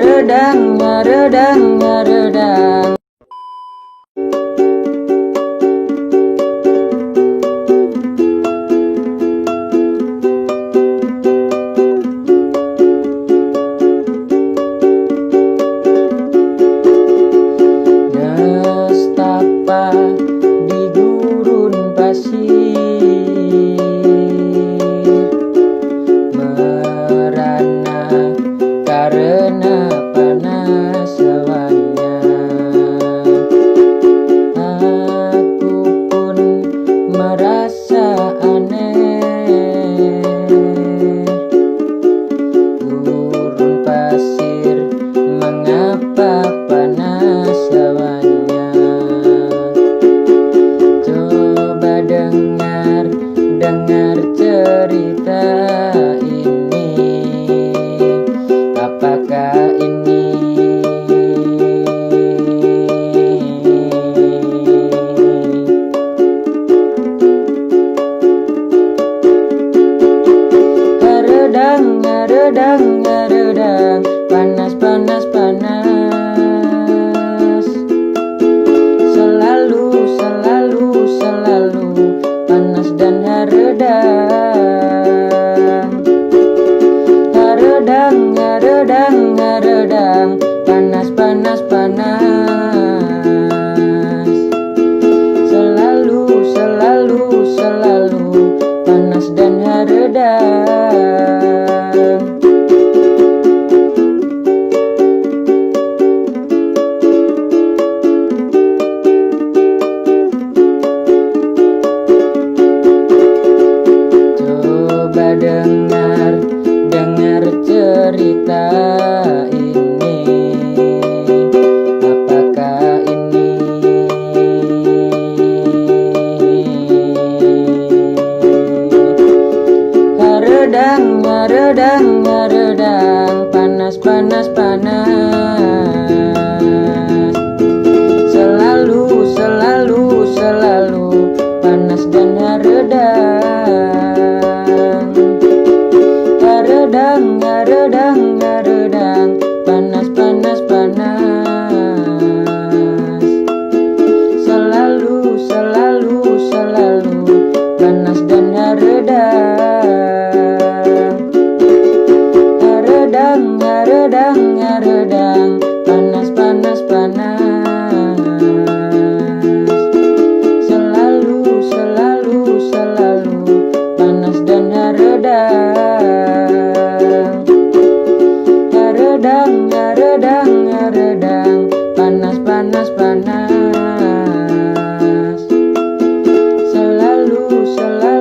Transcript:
Redang, redang, redang. Nestapa di gurun pasir, merana karena panas awannya. Aku pun merasa aneh, gurun pasir mengapa panas awannya. Coba dengar cerita ini, apakah ini redang, redang, redang, panas, panas, panas, selalu, selalu, selalu panas dan redang, redang, redang, redang, panas, panas, panas, selalu, selalu, selalu panas dan redang. Coba dengar cerita ini, apakah ini redang, redang, redang, panas, panas, panas, selalu, selalu, selalu panas dan redang, redang, redang, redang, panas, panas, panas, selalu, selalu, selalu panas dan redang, redang, redang, redang, panas, panas, panas, selalu, selalu, selalu panas dan redang, redang, redang, redang, panas, panas, panas, selalu, selalu.